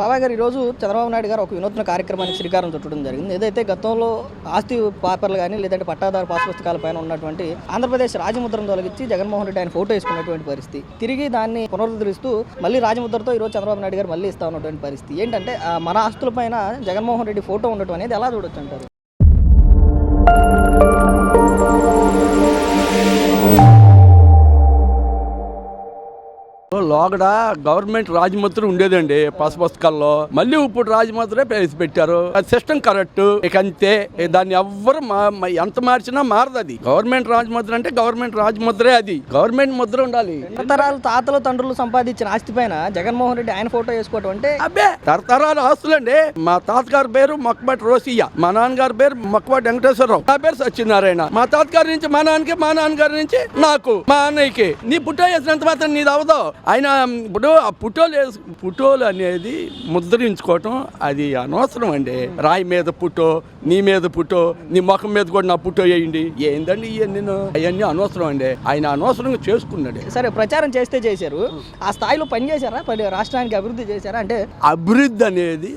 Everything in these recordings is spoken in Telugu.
బాబాయ్ గారు ఈరోజు చంద్రబాబు నాయుడు గారు ఒక వినూత్న కార్యక్రమానికి శ్రీకారం చుట్టడం జరిగింది. ఏదైతే గతంలో ఆస్తి పేపర్లు కానీ లేదంటే పట్టాదారు పాస్ పుస్తకాల పైన ఉన్నటువంటి ఆంధ్రప్రదేశ్ రాజముద్రను తొలగించి జగన్మోహన్ రెడ్డి ఆయన ఫోటో వేసుకున్నటువంటి పరిస్థితి, తిరిగి దాన్ని పునరుద్ధరిస్తూ మళ్ళీ రాజముద్రతో ఈరోజు చంద్రబాబు నాయుడు గారు మళ్ళీ ఇస్తా ఉన్నటువంటి పరిస్థితి ఏంటంటే మన ఆస్తుల పైన జగన్మోహన్ రెడ్డి ఫోటో ఉండటం అనేది ఎలా చూడొచ్చు అంటారు? లోగడ గవర్నమెంట్ రాజముద్ర ఉండేదండి పాస్ పుస్తకాల్లో. మళ్ళీ ఇప్పుడు రాజముద్రే పేసి పెట్టారు. System correct. ఇక అంతే, దాన్ని ఎవ్వరు ఎంత మార్చినా మారదు. అది గవర్నమెంట్ రాజముద్ర అంటే గవర్నమెంట్ రాజముద్రే. అది గవర్నమెంట్ ముద్ర ఉండాలి. తరతరాలు తాతలు తండ్రులు సంపాదించిన ఆస్తి పైన జగన్మోహన్ రెడ్డి ఆయన ఫోటో వేసుకోవటం అంటే అబ్బే తరతరాల ఆస్తులండి. మా తాతగారి పేరు మొక్కబాటి రోసయ్య, మా నాన్నగారి పేరు మొక్కబాటి వెంకటేశ్వరరావు, నా పేరు సత్యనారాయణ. మా తాతగారి నుంచి మా నాన్నకి, మా నాన్నగారి నుంచి నాకు, మా అన్నయ్యకి. నీ పుట్టో వేసినంత మాత్రం నీది అవదో. ఆయన ఇప్పుడు ఆ పుటోలు అనేది ముద్రించుకోవటం అది అనవసరం అండి. రాయి మీద పుట్టో, నీ మీద పుట్టో, నీ ముఖం మీద కూడా నా పుట్టో వేయండి. ఏందండి నేను అవన్నీ అనవసరం అండి. ఆయన అనవసరంగా చేసుకున్నాడు. సరే, ప్రచారం చేస్తే చేశారు, ఆ స్థాయిలో పని చేశారా? రాష్ట్రానికి అభివృద్ధి చేశారా? అంటే అభివృద్ధి అనేది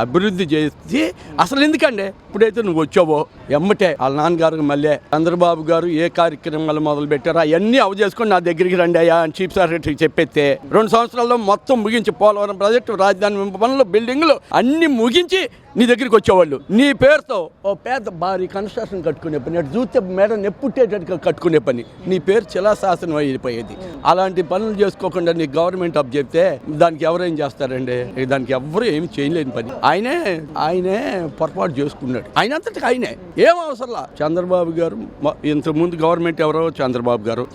అభివృద్ధి చేసి అసలు ఎందుకండి ఇప్పుడైతే నువ్వు వచ్చావో ఎమ్మటే వాళ్ళ నాన్నగారు మళ్ళీ చంద్రబాబు గారు ఏ కార్యక్రమాలు మొదలు పెట్టారో అవన్నీ అవ చేసుకొని నా దగ్గరికి రండి అయ్యా అని చీఫ్ సెక్రటరీకి చెప్పేస్తే 2 సంవత్సరాల్లో మొత్తం ముగించి పోలవరం ప్రాజెక్టు, రాజధాని పనులు, బిల్డింగ్లు అన్ని ముగించి నీ దగ్గరికి వచ్చేవాళ్ళు. నీ పేరుతో ఓ పెద్ద భారీ కన్స్ట్రక్షన్ కట్టుకునే పని, అటు చూస్తే మేడ నెప్పుట్టేటట్టుగా కట్టుకునే పని, నీ పేరు శిలాశాసనం అయిపోయేది. అలాంటి పనులు చేసుకోకుండా నీ గవర్నమెంట్ అప్ చెప్తే దానికి ఎవరేం చేస్తారండి? దానికి ఎవరు ఏమి చేయలేని పని. ఆయనే పొరపాటు చేసుకున్నాడు. ఆయనంతటికి ఆయనే, ఏం అవసరంలా. చంద్రబాబు గారు ఇంతకుముందు గవర్నమెంట్ ఎవరో చంద్రబాబు గారు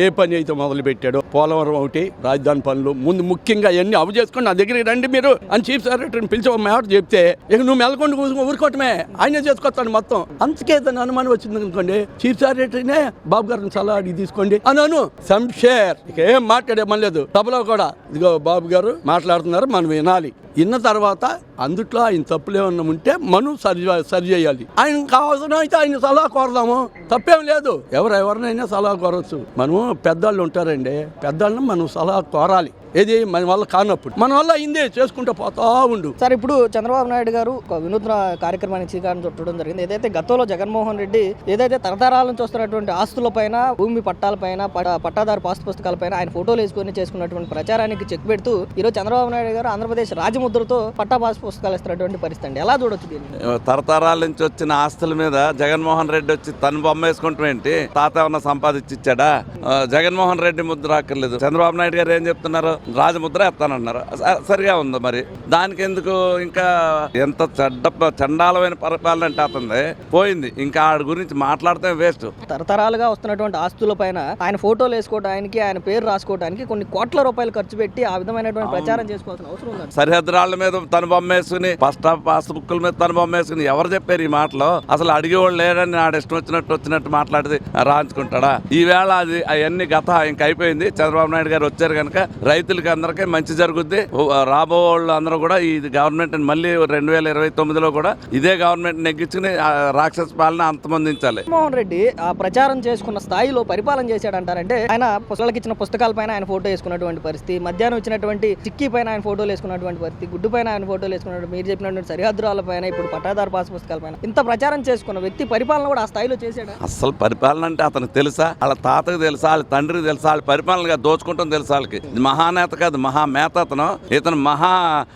ఏ పని అయితే మొదలు పెట్టాడో, పోలవరం ఒకటి, రాజధాని పనులు ముందు ముఖ్యంగా అవన్నీ అవి చేసుకొని నా దగ్గరికి రండి మీరు అని చీఫ్ సెక్రటరీని పిలిచి ఒక మాట చెప్తే ఇక నువ్వు మెలకొండ ఊరుకోవటమే, ఆయనే చేసుకొస్తాను మొత్తం. అందుకే దాని అనుమానం వచ్చింది అనుకోండి, చీఫ్ సెక్రటరీనే బాబు గారిని సలహా అడిగి తీసుకోండి అన్నాను. సంషేర్ ఇక ఏం మాట్లాడేమని లేదు. సభలో కూడా ఇదిగో బాబు గారు మాట్లాడుతున్నారు, మనం వినాలి. విన్న తర్వాత అందుట్లో ఆయన తప్పులు ఏమన్నా ఉంటే మనం సరి చేయాలి. ఆయన కావాల్సిన అయితే ఆయన సలహా కోరదాము, తప్పేం లేదు. ఎవరినైనా సలహా కోరవచ్చు. మనము పెద్దవాళ్ళు ఉంటారండి, పెద్దవాళ్ళని మనం సలహా కోరాలి. ఏది మన వల్ల కానప్పుడు మన వల్ల అయిందే చేసుకుంటూ పోతా ఉండు. సార్, ఇప్పుడు చంద్రబాబు నాయుడు గారు ఒక వినూత్న కార్యక్రమానికి శ్రీకారం చుట్టడం జరిగింది. ఏదైతే గతంలో జగన్మోహన్ రెడ్డి ఏదైతే తరతరాల నుంచి వస్తున్నటువంటి ఆస్తుల పైన, భూమి పట్టాల పైన, పట్టాదారు పాస్ పుస్తకాల పైన ఆయన ఫోటోలు వేసుకొని చేసుకున్నటువంటి ప్రచారానికి చెక్ పెడుతూ ఈరోజు చంద్రబాబు నాయుడు గారు ఆంధ్రప్రదేశ్ రాజముద్రతో పట్టా పాస్ పుస్తకాలు ఇస్తున్నటువంటి పరిస్థితి అండి. ఎలా చూడొచ్చు దీన్ని? తరతరాల నుంచి వచ్చిన ఆస్తుల మీద జగన్మోహన్ రెడ్డి వచ్చి తన బొమ్మ వేసుకుంటాం ఏంటి? తాత ఏమన్నా సంపాదించి ఇచ్చాడా? జగన్మోహన్ రెడ్డి ముద్ర అక్కర్లేదు. చంద్రబాబు నాయుడు గారు ఏం చెప్తున్నారు? రాజముద్ర ఎత్తానన్నారు. సరిగా ఉంది. మరి దానికి ఎందుకు ఇంకా ఎంత చండాలమైన పరిపాలన అంటే అతనిది పోయింది. ఇంకా ఆడి గురించి మాట్లాడితే వేస్ట్. తరతరాలుగా వస్తున్నటువంటి ఆస్తుల పైన ఆయన ఫోటోలు వేసుకోవడానికి, ఆయన పేరు రాసుకోవడానికి కొన్ని కోట్ల రూపాయలు ఖర్చు పెట్టి ఆ విధమైనటువంటి ప్రచారం చేసుకోవాల్సిన అవసరం ఉంది. సరిహద్దు రాళ్ల మీద తన బొమ్మ వేసుకుని, ఫస్ట్ పాస్ బుక్ల మీద తన బొమ్మ వేసుకుని ఎవరు చెప్పారు ఈ మాటలో? అసలు అడిగేవాళ్ళు లేరని ఆడ ఇష్టం వచ్చినట్టు మాట్లాడితే రాయించుకుంటాడా? ఈవేళ అది అవన్నీ గత ఇంకా అయిపోయింది. చంద్రబాబు నాయుడు గారు వచ్చారు కనుక రైతులకి అందరికీ మంచి జరుగుద్ది. రాబో వాళ్ళు అందరూ కూడా ఈ గవర్నమెంట్ మళ్ళీ 2029లో కూడా ఇదే గవర్నమెంట్ నెగ్గించుకుని రాక్షస పాలన అంతమందించాలి. జగన్మోహన్ రెడ్డి ఆ ప్రచారం చేసుకున్న స్థాయిలో పరిపాలన చేశాడంటారంటే ఆయన పిల్లలకి ఇచ్చిన పుస్తకాల పైన ఆయన ఫోటో వేసుకున్నటువంటి పరిస్థితి, మధ్యాహ్నం ఇచ్చినటువంటి చిక్కీ పైన ఆయన ఫోటోలు వేసుకున్నటువంటి పరిస్థితి, గుడ్డు పైన ఆయన ఫోటోలు వేసుకున్నటువంటి, మీరు చెప్పినటువంటి సరిహద్దురాల పైన, ఇప్పుడు పట్టాదారు పాస్ పుస్తకాల పైన ఇంత ప్రచారం చేసుకున్న వ్యక్తి పరిపాలన కూడా ఆ స్థాయిలో చేశాడు. అసలు పరిపాలన అంటే అతనికి తెలుసా? వాళ్ళ తాతకు తెలుసా? వాళ్ళ తండ్రికి తెలుసా? వాళ్ళ పరిపాలనగా దోచుకుంటాం తెలుసా? వాళ్ళకి మహానేత కాదు, మహామేత అతను. ఇతను మహా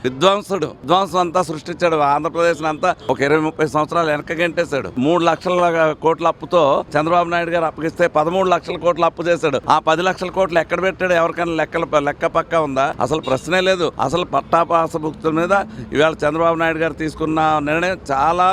విధ్వంసుడు. విధ్వంసం అంతా సృష్టించాడు. ఆంధ్రప్రదేశ్ అంతా ఒక 20-30 సంవత్సరాలు వెనక గంటేశాడు. 3 లక్షల కోట్ల అప్పుతో చంద్రబాబు నాయుడు గారు అప్పగిస్తే 13 లక్షల కోట్ల అప్పు చేశాడు. ఆ 10 లక్షల కోట్లు ఎక్కడ పెట్టాడు? ఎవరికైనా లెక్క పక్క ఉందా? అసలు ప్రశ్నే లేదు. అసలు పట్టాపాస భుక్తుల మీద ఇవాళ చంద్రబాబు నాయుడు గారు తీసుకున్న నిర్ణయం చాలా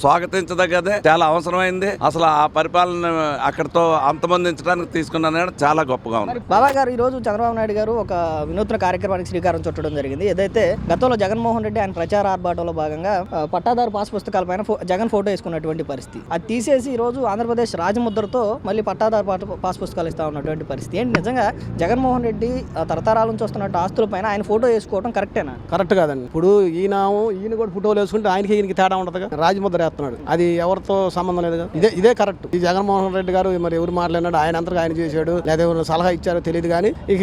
స్వాగతించదగ్గదే, చాలా అవసరమైంది. అసలు ఆ పరిపాలన అక్కడితో అంతమొందించడానికి తీసుకున్న నిర్ణయం చాలా గొప్పగా ఉంది. బాబా గారు, ఈ రోజు చంద్రబాబు నాయుడు గారు ఒక వినూత్న కార్యక్రమానికి శ్రీకారం చుట్టడం జరిగింది. ఏదైతే గతంలో జగన్మోహన్ రెడ్డి ఆయన ప్రచార ఆర్భాటంలో భాగంగా పట్టాదారు పాస్ పుస్తకాల పైన జగన్ ఫోటో వేసుకున్నటువంటి పరిస్థితి, అది తీసేసి ఈ రోజు ఆంధ్రప్రదేశ్ రాజముద్రతో మళ్ళీ పట్టాదారు పాస్ పుస్తకాలు ఇస్తా ఉన్నటువంటి పరిస్థితి ఏంటి? నిజంగా జగన్మోహన్ రెడ్డి తరతరాల నుంచి వస్తున్నట్టు ఆస్తుల పైన ఆయన ఫోటో వేసుకోవడం కరెక్టేనా? కరెక్ట్ కాదండి. ఇప్పుడు ఈయన కూడా ఫోటోలు వేసుకుంటే ఈయనకి తేడా ఉండదు. రాజముద్ర వేస్తున్నాడు, అది ఎవరితో సంబంధం లేదు. ఇదే కరెక్ట్. ఈ జగన్మోహన్ రెడ్డి గారు మరి ఎవరు మాట్లాడినాడు, ఆయన అంతగా ఆయన చేశాడు లేదా సలహా ఇచ్చారో తెలియదు కానీ ఇక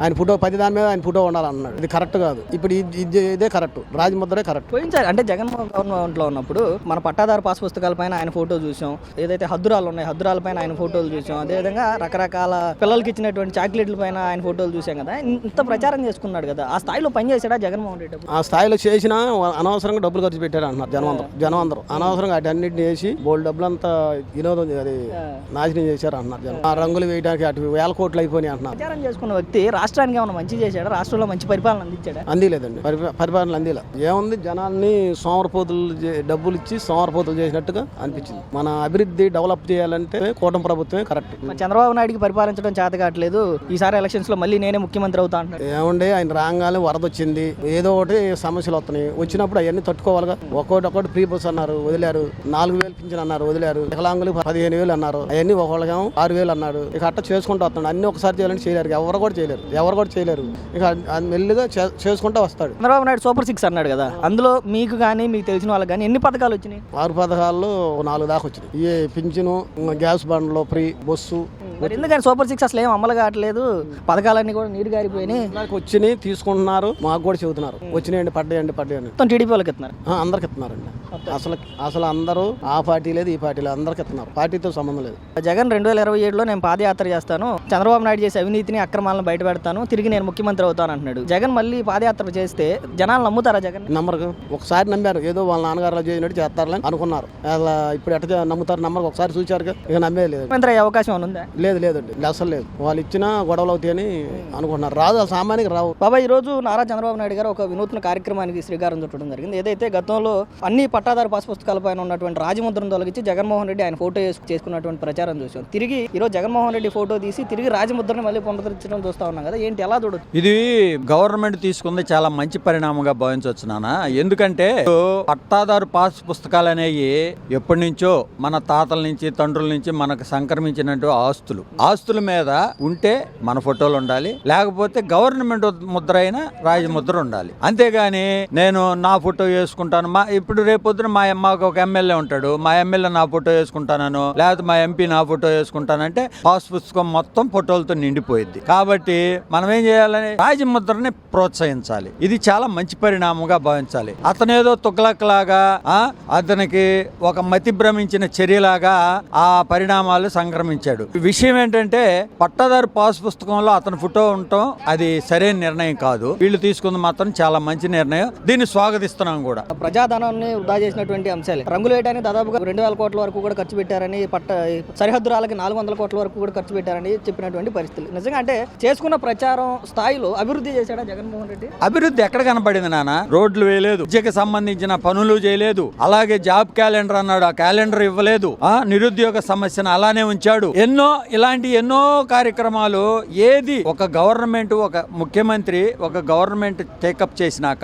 ఆయన ఫోటో 10 దాని మీద ఆయన ఫోటో ఉండాలన్నాడు. ఇది కరెక్ట్ కాదు. ఇప్పుడు ఇదే కరెక్ట్, రాజముద్రే కరెక్ట్. పోయించారు అంటే జగన్మోహన్ గవర్నమెంట్లో ఉన్నప్పుడు మన పట్టాదారు పాస్ పుస్తకాల పైన ఆయన ఫోటో చూసాం, ఏదైతే హద్దురాలు ఉన్నాయి హద్దురాల పైన ఆయన ఫోటోలు చూసాం, అదేవిధంగా రకరకాల పిల్లలకి ఇచ్చినటువంటి చాక్లెట్ల పైన ఆయన ఫోటోలు చూసాం కదా. ఇంత ప్రచారం చేసుకున్నాడు కదా, ఆ స్థాయిలో పనిచేసాడా జగన్మోహన్ రెడ్డి? ఆ స్థాయిలో చేసినా అనవసరంగా డబ్బులు ఖర్చు పెట్టారు అంటున్నారు జనం అందరూ అనవసరంగా అన్నింటిని వేసి బోల్డ్ డబ్బులు అంతా వినోదం అది నాశనం చేశారు అంటున్నారు జనం. ఆ రంగులు వేయడానికి అటు 1000 కోట్లు అయిపోయినాయి అంటున్నారు. ప్రచారం చేసుకున్న వ్యక్తి రాష్ట్రానికి ఏమైనా మంచి చేశాడా? రాష్ట్రంలో మంచి పరిపాలన అందించాడా? అందిలేదండి, పరిపాలన అందిలే. ఏముంది, జనాల్ని సోమరపోతులు డబ్బులు ఇచ్చి సోమరపోతులు చేసినట్టుగా అనిపించింది. మన అభివృద్ధి డెవలప్ చేయాలంటే కూటమి ప్రభుత్వమే కరెక్ట్. చంద్రబాబు నాయుడికి పరిపాలించడం చేత కావట్లేదు, ఈసారి ఎలక్షన్స్ లో మళ్ళీ నేనే ముఖ్యమంత్రి అవుతా అంటున్నాడు. ఏముండే, ఆయన రాగానే వరద వచ్చింది, ఏదో ఒకటి సమస్యలు వస్తున్నాయి. వచ్చినప్పుడు అవన్నీ తట్టుకోవాలిగా. ఒక్కొక్కటి ప్రీ బస్ అన్నారు వదిలారు, 4000 పింఛన్ అన్నారు వదిలారు, వికలాంగులు 15,000 అన్నారు, అవన్నీ ఒకళ్ళకేమో 6,000 అన్నాడు. ఇక అట్ట చేసుకుంటూ వస్తున్నాడు. అన్ని ఒకసారి చేయాలంటే చేయలేరు, ఎవరు కూడా చేయలేరు. ఇక మెల్లిగా చేసుకుంటూ వస్తాడు. చంద్రబాబు నాయుడు సూపర్ 6 అన్నాడు కదా, అందులో మీకు కానీ మీకు తెలిసిన వాళ్ళకి కానీ ఎన్ని పథకాలు వచ్చినాయి? 6 పథకాల్లో 4 దాకా వచ్చినాయి. ఈ పింఛను, గ్యాస్ బండ్లో ఫ్రీ బస్సు. మరి ఎందుకని సూపర్ 6 అసలు ఏం అమలు కావట్లేదు? పథకాలన్నీ కూడా నీరు గారిపోయినాయి. వచ్చినాయి తీసుకుంటున్నారు, మాకు కూడా చెబుతున్నారు వచ్చినాయండి పడ్డాయండి. మొత్తం టీడీపీ వాళ్ళకి ఇస్తున్నారు, అందరికి ఇస్తున్నారండి. అసలు అందరూ ఆ పార్టీ లేదు ఈ పార్టీ లేదు, అందరికి ఇస్తున్నారు. పార్టీతో సంబంధం లేదు. జగన్ 2027లో నేను పాదయాత్ర చేస్తాను, చంద్రబాబు నాయుడు చేసే అవినీతిని అక్రమాలను బయట పెడతాను, తిరిగి నేను ముఖ్యమంత్రి అవుతాను అంటున్నాడు. జగన్ మళ్ళీ పాదయాత్ర చేస్తే జనాలు నమ్ముతారా? జగన్ నమ్మరు. ఒకసారి నమ్మారు, ఏదో వాళ్ళ నాన్నగారు చేసినట్టు చేస్తారని అనుకున్నారు. అలా ఇప్పుడు ఎట్లా నమ్ముతారు? నమ్మరు. ఒకసారి చూశారు, ఇక నమ్మేది లేదు. ముఖ్యమంత్రి అయ్యే అవకాశం ఉందా? లేదండి, అసలు లేదు. వాళ్ళు ఇచ్చిన గొడవలు అవుతాయని అనుకుంటున్నారు. రాదు, సామాన్యంగా రావు. బాబా, ఈ రోజు నారా చంద్రబాబు నాయుడు గారు ఒక వినూత్న కార్యక్రమానికి శ్రీకారం చుట్టడం జరిగింది. ఏదైతే గతంలో అన్ని పట్టాదారు పాస్ పుస్తకాల పైన ఉన్నటువంటి రాజముద్రను తొలగించి జగన్మోహన్ రెడ్డి ఆయన ఫోటో చేసుకున్నటువంటి ప్రచారం చూసాం. తిరిగి ఈరోజు జగన్మోహన్ రెడ్డి ఫోటో తీసి తిరిగి రాజముద్రని మళ్ళీ పునరుద్ధరించడం చూస్తా ఉన్నాం కదా, ఏంటి ఎలా చూడదు? ఇది గవర్నమెంట్ తీసుకుంది చాలా మంచి పరిణామంగా భావించవచ్చు నాన్న. ఎందుకంటే పట్టాదారు పాస్ పుస్తకాలు అనేవి ఎప్పటి నుంచో మన తాతల నుంచి తండ్రుల నుంచి మనకు సంక్రమించినట్టు ఆస్తుల మీద ఉంటే మన ఫోటోలు ఉండాలి, లేకపోతే గవర్నమెంట్ ముద్ర అయిన రాజముద్ర ఉండాలి. అంతేగాని నేను నా ఫోటో వేసుకుంటాను, ఇప్పుడు రేపొద్దున మాకు ఒక ఎమ్మెల్యే ఉంటాడు, మా ఎమ్మెల్యే నా ఫోటో వేసుకుంటాను, లేకపోతే మా ఎంపీ నా ఫోటో వేసుకుంటానంటే పాస్ పుస్తకం మొత్తం ఫోటోలతో నిండిపోయింది. కాబట్టి మనం ఏం చేయాలని రాజముద్రని ప్రోత్సహించాలి. ఇది చాలా మంచి పరిణామంగా భావించాలి. అతనేదో తుగ్లక్ లాగా అతనికి ఒక మతి భ్రమించిన చర్యలాగా ఆ పరిణామాలు సంక్రమించాడు. విషయం ఏంటంటే పట్టాదారు పాస్ పుస్తకంలో అతని ఫోటో ఉండటం అది సరైన నిర్ణయం కాదు. వీళ్ళు తీసుకుంది మాత్రం చాలా మంచి నిర్ణయం, దీన్ని స్వాగతిస్తున్నాం కూడా. ప్రజాధనాన్ని వృధా చేసినటువంటి అంశాలు. రంగులు వేయడానికి దాదాపుగా 2,000 కోట్ల వరకు కూడా ఖర్చు పెట్టారని, సరిహద్దురాలకి 400 కోట్ల వరకు కూడా ఖర్చు పెట్టారని చెప్పినటువంటి పరిస్థితులు. నిజంగా అంటే చేసుకున్న ప్రచారం స్థాయిలో అభివృద్ధి చేశాడా జగన్మోహన్ రెడ్డి? అభివృద్ధి ఎక్కడ కనపడింది నాన్న? రోడ్లు వేయలేదు, విద్యకు సంబంధించిన పనులు చేయలేదు, అలాగే జాబ్ క్యాలెండర్ అన్నాడు, ఆ క్యాలెండర్ ఇవ్వలేదు, నిరుద్యోగ సమస్యను అలానే ఉంచాడు. ఇలాంటి ఎన్నో కార్యక్రమాలు. ఏది ఒక గవర్నమెంట్, ఒక ముఖ్యమంత్రి ఒక గవర్నమెంట్ టేకప్ చేసినాక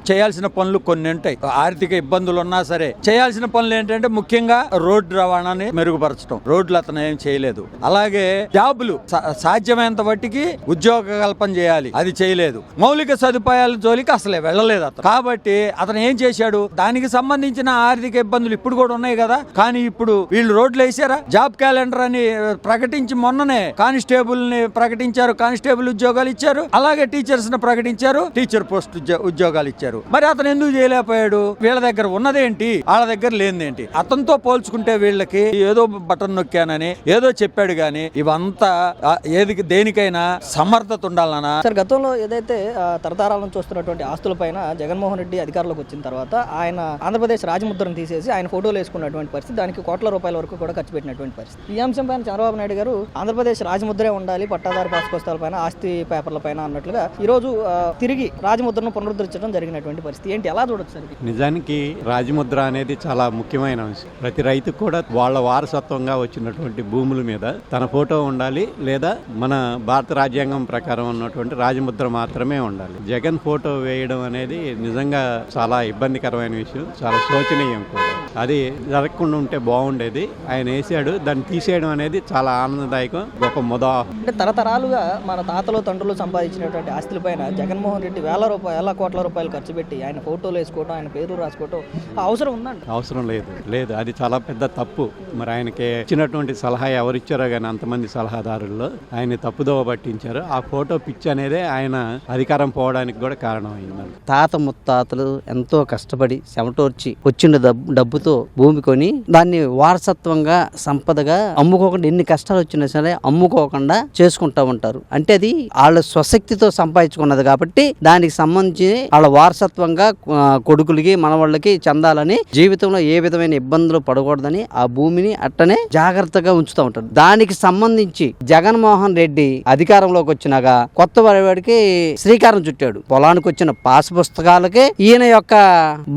చేయాల్సిన పనులు కొన్ని ఉంటాయి. ఆర్థిక ఇబ్బందులు ఉన్నా సరే చేయాల్సిన పనులు ఏంటంటే ముఖ్యంగా రోడ్డు రవాణాని మెరుగుపరచడం. రోడ్లు అతను ఏం చేయలేదు. అలాగే జాబులు సాధ్యమైనంత మట్టికి ఉద్యోగ కల్పన చేయాలి, అది చేయలేదు. మౌలిక సదుపాయాల జోలికి అసలే వెళ్ళలేదు అతను. కాబట్టి అతను ఏం చేశాడు? దానికి సంబంధించిన ఆర్థిక ఇబ్బందులు ఇప్పుడు కూడా ఉన్నాయి కదా. కానీ ఇప్పుడు వీళ్ళు రోడ్లు వేసారా? జాబ్ క్యాలెండర్ అని ప్రకటించి మొన్ననే కానిస్టేబుల్ ని ప్రకటించారు, కానిస్టేబుల్ ఉద్యోగాలు ఇచ్చారు. అలాగే టీచర్స్ ని ప్రకటించారు, టీచర్ పోస్ట్ ఉద్యోగాలు ఇచ్చారు. మరి అతను ఎందుకు చేయలేకపోయాడు? వీళ్ళ దగ్గర ఉన్నదేంటి, వాళ్ళ దగ్గర లేనిదేంటి? అతనితో పోల్చుకుంటే వీళ్ళకి ఏదో బటన్ నొక్కానని ఏదో చెప్పాడు గానీ ఇవంతా దేనికైనా సమర్థత ఉండాలన్నా. సార్, గతంలో ఏదైతే తరతరాల నుంచి వస్తున్నటువంటి ఆస్తుల పైన జగన్మోహన్ రెడ్డి అధికారంలోకి వచ్చిన తర్వాత ఆయన ఆంధ్రప్రదేశ్ రాజముద్రను తీసేసి ఆయన ఫోటోలు వేసుకున్నటువంటి పరిస్థితి, దానికి కోట్ల రూపాయల వరకు కూడా ఖర్చు పెట్టినటువంటి పరిస్థితి. ఈ అంశం పైన చంద్రబాబు నాయుడు గారు ఆంధ్రప్రదేశ్ రాజముద్రే ఉండాలి, పట్టాదారు పాస్ పుస్తకాల పైన, ఆస్తి పేపర్ల పైన అన్నట్లుగా ఈ రోజు తిరిగి రాజముద్రను పునరుద్ధరించడం జరిగినటువంటి పరిస్థితి. ఏంటి, ఎలా చూడొచ్చు సార్? నిజానికి రాజముద్ర అనేది చాలా ముఖ్యమైన అంశం. ప్రతి రైతుకు కూడా వాళ్ళ వారసత్వంగా వచ్చినటువంటి భూముల మీద తన ఫోటో ఉండాలి, లేదా మన భారత రాజ్యాంగం ప్రకారం ఉన్నటువంటి రాజముద్ర మాత్రమే ఉండాలి. జగన్ ఫోటో వేయడం అనేది నిజంగా చాలా ఇబ్బందికరమైన విషయం, చాలా శోచనీయం కూడా. అది జరగకుండా ఉంటే బాగుండేది. ఆయన వేసాడు, దాన్ని తీసేయడం అనేది చాలా ఆనందదాయకం, ఒక ముదా. అంటే తరతరాలుగా మన తాతలు తండ్రులు సంపాదించినటువంటి ఆస్తులపైన జగన్మోహన్ రెడ్డి వేల కోట్ల రూపాయలు ఖర్చు పెట్టి ఆయన ఫోటోలు వేసుకోవడం, ఆయన పేరు రాసుకోవడం అవసరం ఉందండి? అవసరం లేదు, అది చాలా పెద్ద తప్పు. మరి ఆయనకి ఇచ్చినటువంటి సలహా ఎవరిచ్చారో కానీ అంతమంది సలహాదారుల్లో ఆయన తప్పుదోవ పట్టించారు. ఆ ఫోటో పిచ్ అనేదే ఆయన అధికారం పోవడానికి కూడా కారణం అయిందండి. తాత ముత్తాతలు ఎంతో కష్టపడి చెమటోర్చి వచ్చిన డబ్బుతో భూమి కొని దాన్ని వారసత్వంగా సంపదగా అమ్ముకోకుండా, ఎన్ని కష్టాలు వచ్చినా సరే అమ్ముకోకుండా చేసుకుంటా ఉంటారు. అంటే అది వాళ్ళ స్వశక్తితో సంపాదించుకున్నది కాబట్టి దానికి సంబంధించి వాళ్ళ వారసత్వంగా కొడుకులకి మనవాళ్ళకి చెందాలని, జీవితంలో ఏ విధమైన ఇబ్బందులు పడకూడదని ఆ భూమిని అట్టనే జాగ్రత్తగా ఉంచుతూ ఉంటారు. దానికి సంబంధించి జగన్మోహన్ రెడ్డి అధికారంలోకి వచ్చినాక కొత్త వాడికి శ్రీకారం చుట్టాడు. పొలానికి వచ్చిన పాస్ పుస్తకాలకే ఈయన యొక్క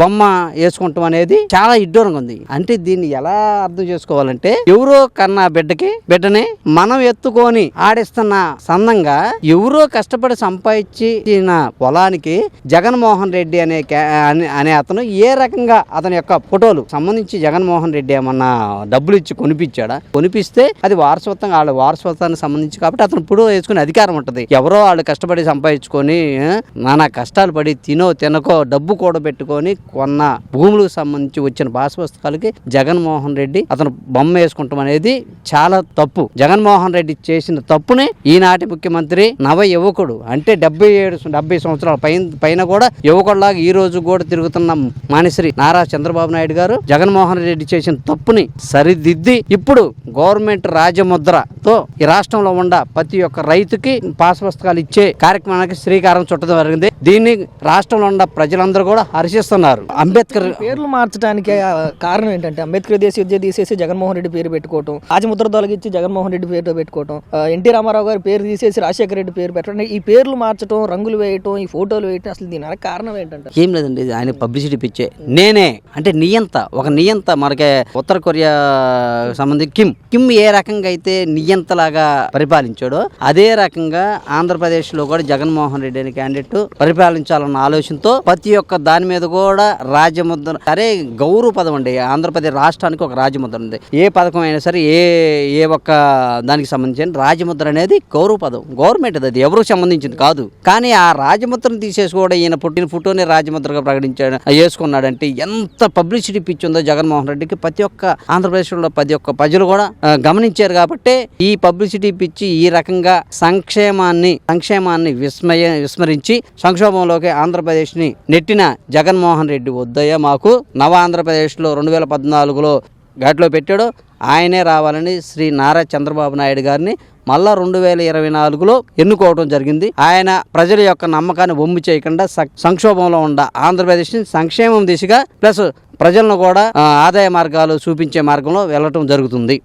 బొమ్మ వేసుకుంటాం అనేది చాలా ఇడ్డూరంగా ఉంది. అంటే దీన్ని ఎలా అర్థం చేసుకోవాలంటే, ఎవరో కన్నా బిడ్డని మనం ఎత్తుకొని ఆడిస్తున్న సందంగా ఎవరో కష్టపడి సంపాదించిన పొలానికి జగన్మోహన్ రెడ్డి అనే అతను ఏ రకంగా అతని యొక్క ఫోటోలు సంబంధించి జగన్మోహన్ రెడ్డి ఏమన్నా డబ్బులు ఇచ్చి కొనిపించాడా? కొనిపిస్తే అది వారసత్వంగా వాళ్ళ వారసత్వానికి సంబంధించి కాబట్టి అతను ఫోటో వేసుకునే అధికారం ఉంటుంది. ఎవరో వాళ్ళు కష్టపడి సంపాదించుకొని నానా కష్టాలు పడి తినకో డబ్బు కూడబెట్టుకొని కొన్న భూములకు సంబంధించి వచ్చిన పాస్ పుస్తకాలకి జగన్మోహన్ రెడ్డి అతను బొమ్మ వేసుకుంటాం అనేది చాలా తప్పు. జగన్మోహన్ రెడ్డి చేసిన తప్పుని ఈనాటి ముఖ్యమంత్రి నవ యువకుడు, అంటే 70 సంవత్సరాల పైన కూడా యువకుడిలాగా ఈ రోజు కూడా తిరుగుతున్న మానిశ్రీ నారా చంద్రబాబు నాయుడు గారు జగన్మోహన్ రెడ్డి చేసిన తప్పుని సరిదిద్ది ఇప్పుడు గవర్నమెంట్ రాజముద్రతో ఈ రాష్ట్రంలో ఉన్న ప్రతి ఒక్క రైతుకి పాస్ పుస్తకాలు ఇచ్చే కార్యక్రమానికి శ్రీకారం చుట్టడం జరిగింది. దీన్ని రాష్ట్రంలో ఉన్న ప్రజలందరూ కూడా హర్షిస్తున్నారు. అంబేద్కర్ పేర్లు మార్చడానికి కారణం ఏంటంటే, అంబేద్కర్ దేశ విద్య తీసేసి జగన్మోహన్ రెడ్డి పేరు పెట్టుకోవటం, రాజముద్ర తొలగించి జగన్మోహన్ రెడ్డి పేరు పెట్టుకోవటం, ఎన్టీ రామారావు గారి పేరు తీసేసి రాజశేఖర రెడ్డి పేరు పెట్టడం, ఈ పేర్లు మార్చడం, రంగులు వేయటం, ఈ ఫోటోలు వేయటం, అసలు దీని కారణం ఏంటంటే? ఏం లేదండి, ఆయన పబ్లిసిటీ పిచ్చే. అంటే ఒక నియంత మనకి ఉత్తర కొరియా సంబంధించి కిమ్ ఏ రకంగా అయితే నియంతలాగా పరిపాలించాడో అదే రకంగా ఆంధ్రప్రదేశ్ లో కూడా జగన్మోహన్ రెడ్డి అనే క్యాండిడేట్ పరిపాలించాలన్న ఆలోచనతో ప్రతి ఒక్క దాని మీద కూడా రాజముద్ర, అరే గౌరవ పదం అండి. ఆంధ్రప్రదేశ్ రాష్ట్రానికి ఒక రాజముద్ర ఉంది. ఏ పథకం అయినా సరే ఏ ఒక్క దానికి సంబంధించిన రాజముద్ర అనేది గౌరవ పదం, గవర్నమెంట్ అది ఎవరికి సంబంధించింది కాదు. కానీ ఆ రాజముద్రను తీసేసి కూడా ఈయన పుట్టిన ఫోటోని రాజముద్రగా ప్రకటించాడు, వేసుకున్నాడంటే ఎంత పబ్లిసిటీ పిచ్చి ఉందో జగన్మోహన్ రెడ్డికి ప్రతి ఒక్క ఆంధ్రప్రదేశ్లో ప్రతి ఒక్క ప్రజలు కూడా గమనించారు. కాబట్టి ఈ పబ్లిసిటీ పిచ్చి ఈ రకంగా సంక్షేమాన్ని విస్మరించి సంక్షోభంలోకి ఆంధ్రప్రదేశ్ ని నెట్టిన జగన్మోహన్ రెడ్డి వద్దయ్య మాకు నవ ఆంధ్రప్రదేశ్లో 2014లో ఘాట్లో పెట్టాడు. ఆయనే రావాలని శ్రీ నారా చంద్రబాబు నాయుడు గారిని మళ్ళా 2024లో ఎన్నుకోవడం జరిగింది. ఆయన ప్రజల యొక్క నమ్మకాన్ని వమ్ము చేయకుండా సంక్షోభంలో ఉన్న ఆంధ్రప్రదేశ్ని సంక్షేమం దిశగా ప్లస్ ప్రజలను కూడా ఆదాయ మార్గాలు చూపించే మార్గంలో వెళ్ళటం జరుగుతుంది.